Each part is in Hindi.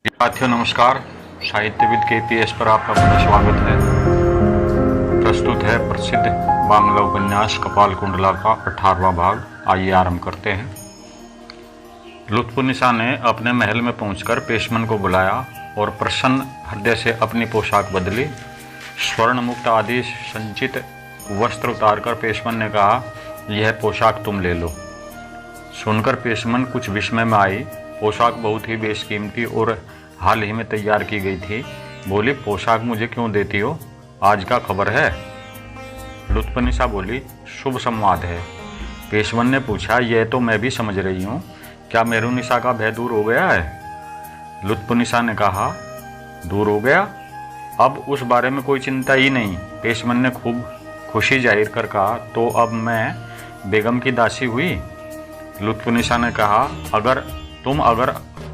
साथियों नमस्कार। साहित्यविद KPS पर आपका बड़ा स्वागत है। प्रस्तुत है प्रसिद्ध बांग्ला उपन्यास कपाल कुंडला का 18वां भाग। आइए आरंभ करते हैं। लुत्फुन्निसा ने अपने महल में पहुंचकर पेशमन को बुलाया और प्रसन्न हृदय से अपनी पोशाक बदली। स्वर्ण मुक्त आदि संचित वस्त्र उतारकर पेशमन ने कहा, यह पोशाक तुम ले लो। सुनकर पेशमन कुछ विस्मय में आई। पोशाक बहुत ही बेशकीमती और हाल ही में तैयार की गई थी। बोली, पोशाक मुझे क्यों देती हो? आज का खबर है? लुत्फुन्निसा बोली, शुभ संवाद है। पेशमन ने पूछा, यह तो मैं भी समझ रही हूँ, क्या मेरुनिसा का भय दूर हो गया है? लुत्फुन्निसा ने कहा, दूर हो गया? अब उस बारे में कोई चिंता ही नहीं। पेशमन ने खूब खुशी जाहिर कर कहा, तो अब मैं बेगम की दासी हुई? लुत्फुन्निसा ने कहा, अगर तुम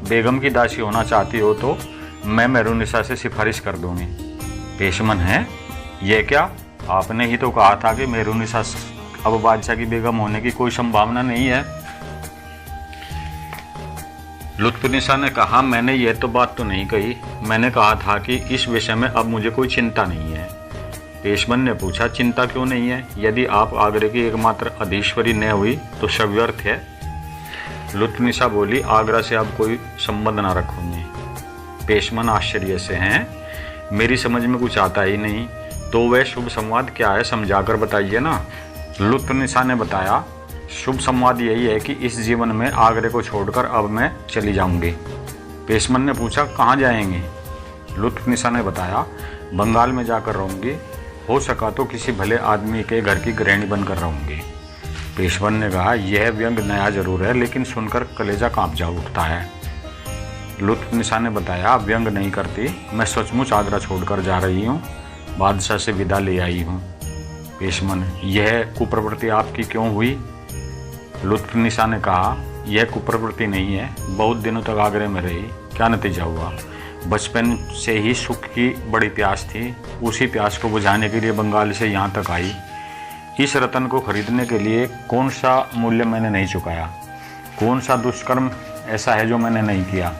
बेगम की दासी होना चाहती हो तो मैं मेरुनिसा से सिफारिश कर दूंगी। पेशमन है, यह क्या? आपने ही तो कहा था कि मेरुनिसा अब बादशाह की बेगम होने की कोई संभावना नहीं है। लुत्फुन्निसा ने कहा, मैंने यह तो बात तो नहीं कही। मैंने कहा था कि इस विषय में अब मुझे कोई चिंता नहीं है। पेशमन ने पूछा, चिंता क्यों नहीं है? यदि आप आगरे की एकमात्र अधीश्वरी न हुई तो सब व्यर्थ है। लुत्फुन्निसा बोली, आगरा से अब कोई संबंध ना रखूंगी। पेशमन आश्चर्य से हैं, मेरी समझ में कुछ आता ही नहीं। तो वह शुभ संवाद क्या है, समझाकर बताइए ना। लुत्फुन्निसा ने बताया, शुभ संवाद यही है कि इस जीवन में आगरे को छोड़कर अब मैं चली जाऊंगी। पेशमन ने पूछा, कहाँ जाएंगी? लुत्फुन्निसा ने बताया, बंगाल में जाकर रहूंगी। हो सका तो किसी भले आदमी के घर की गृहिणी बनकर रहूंगी। पेशमन ने कहा, यह व्यंग नया जरूर है, लेकिन सुनकर कलेजा कांप जा उठता है। लुत्फुन्निसा ने बताया, व्यंग नहीं करती, मैं सचमुच आगरा छोड़कर जा रही हूँ। बादशाह से विदा ले आई हूँ। पेशमन, यह कुप्रवृत्ति आपकी क्यों हुई? लुत्फुन्निसा ने कहा, यह कुप्रवृत्ति नहीं है। बहुत दिनों तक आगरे में रही, क्या नतीजा हुआ? बचपन से ही सुख की बड़ी प्यास थी। उसी प्यास को बुझाने के लिए बंगाल से यहाँ तक आई। इस रतन को खरीदने के लिए कौन सा मूल्य मैंने नहीं चुकाया? कौन सा दुष्कर्म ऐसा है जो मैंने नहीं किया?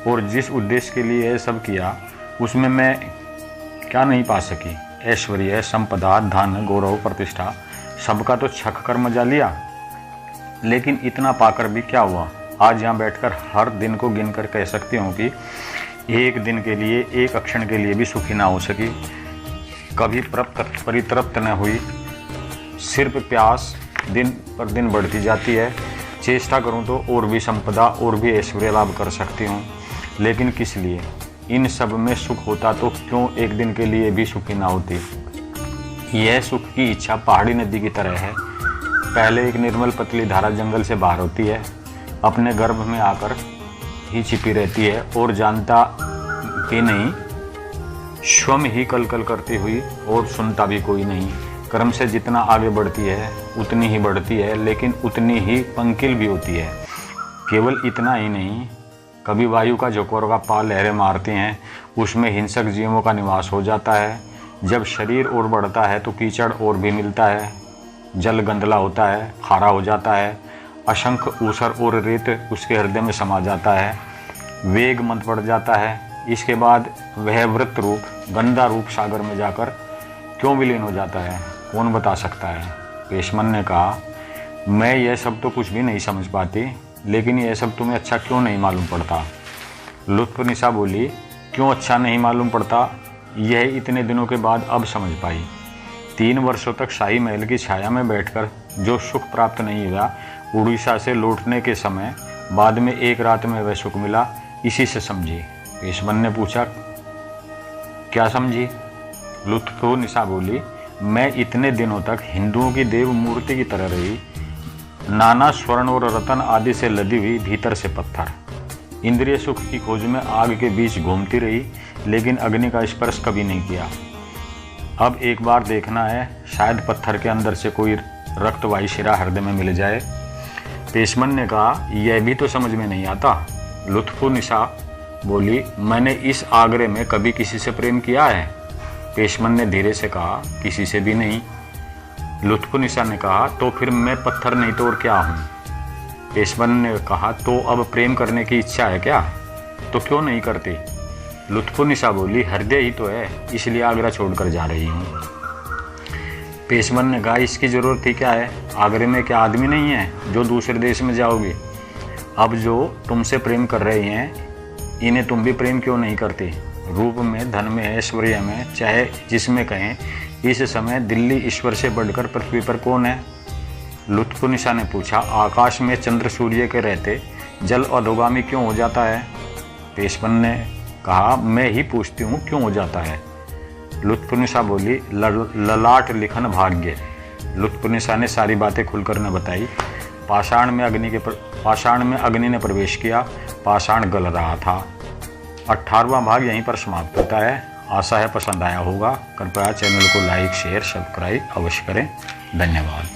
और जिस उद्देश्य के लिए यह सब किया, उसमें मैं क्या नहीं पा सकी? ऐश्वर्य, संपदा, धन, गौरव, प्रतिष्ठा, सबका तो छक कर मजा लिया। लेकिन इतना पाकर भी क्या हुआ? आज यहाँ बैठकर हर दिन को गिनकर कह सकती हूँ कि एक दिन के लिए, एक क्षण के लिए भी सुखी ना हो सकी। कभी परितृप्त न हुई। सिर्फ प्यास दिन पर दिन बढ़ती जाती है। चेष्टा करूं तो और भी संपदा और भी ऐश्वर्य लाभ कर सकती हूं, लेकिन किस लिए? इन सब में सुख होता तो क्यों एक दिन के लिए भी सुखी ना होती? यह सुख की इच्छा पहाड़ी नदी की तरह है। पहले एक निर्मल पतली धारा जंगल से बाहर होती है, अपने गर्भ में आकर ही छिपी रहती है और जानता भी नहीं, स्वयं ही कलकल करती हुई, और सुनता भी कोई नहीं। क्रम से जितना आगे बढ़ती है उतनी ही बढ़ती है, लेकिन उतनी ही पंकिल भी होती है। केवल इतना ही नहीं, कभी वायु का झोंकोर का लहरें मारती हैं, उसमें हिंसक जीवों का निवास हो जाता है। जब शरीर और बढ़ता है तो कीचड़ और भी मिलता है, जल गंदला होता है, खारा हो जाता है, असंख्य ऊसर और रेत उसके हृदय में समा जाता है, वेग मंद पड़ जाता है। इसके बाद वह वृत्त रूप, गंदा रूप सागर में जाकर क्यों विलीन हो जाता है, कौन बता सकता है? पेशमन ने कहा, मैं यह सब तो कुछ भी नहीं समझ पाती, लेकिन यह सब तुम्हें अच्छा क्यों नहीं मालूम पड़ता? लुत्फुन्निसा बोली, क्यों अच्छा नहीं मालूम पड़ता? यह इतने दिनों के बाद अब समझ पाई। 3 वर्षों तक शाही महल की छाया में बैठकर जो सुख प्राप्त नहीं हुआ, उड़ीसा से लौटने के समय बाद में एक रात में वह सुख मिला, इसी से समझी। पेशमन ने पूछा, क्या समझी? लुत्फुन्निसा बोली, मैं इतने दिनों तक हिंदुओं की देव मूर्ति की तरह रही, नाना स्वर्ण और रतन आदि से लदी हुई, भीतर से पत्थर। इंद्रिय सुख की खोज में आग के बीच घूमती रही, लेकिन अग्नि का स्पर्श कभी नहीं किया। अब एक बार देखना है, शायद पत्थर के अंदर से कोई रक्तवाही शिरा हृदय में मिल जाए। पेशमन ने कहा, यह भी तो समझ में नहीं आता। लुत्फुन्निसा बोली, मैंने इस आगरे में कभी किसी से प्रेम किया है? पेशमन ने धीरे से कहा, किसी से भी नहीं। लुत्फुन्निसा ने कहा, तो फिर मैं पत्थर नहीं तो और क्या हूँ? पेशमन ने कहा, तो अब प्रेम करने की इच्छा है क्या? तो क्यों नहीं करते? लुत्फुन्निसा बोली, हृदय ही तो है, इसलिए आगरा छोड़कर जा रही हूँ। पेशवन ने कहा, इसकी ज़रूरत ही क्या है? आगरे में क्या आदमी नहीं है जो दूसरे देश में जाओगे? अब जो तुमसे प्रेम कर रहे हैं इन्हें तुम भी प्रेम क्यों नहीं करते? रूप में, धन में, ऐश्वर्य में, चाहे जिसमें कहें, इस समय दिल्ली ईश्वर से बढ़कर पृथ्वी पर कौन है? लुत्फुन्निसा ने पूछा, आकाश में चंद्र सूर्य के रहते जल अधोगामी क्यों हो जाता है? पेशवन ने कहा, मैं ही पूछती हूँ क्यों हो जाता है? लुत्फुन्निसा बोली, ललाट लिखन भाग्य। लुत्फुन्निसा ने सारी बातें खुलकर न बताई। पाषाण में अग्नि ने प्रवेश किया। पाषाण गल रहा था। 18वां भाग यहीं पर समाप्त होता है। आशा है पसंद आया होगा। कृपया चैनल को लाइक, शेयर, सब्सक्राइब अवश्य करें। धन्यवाद।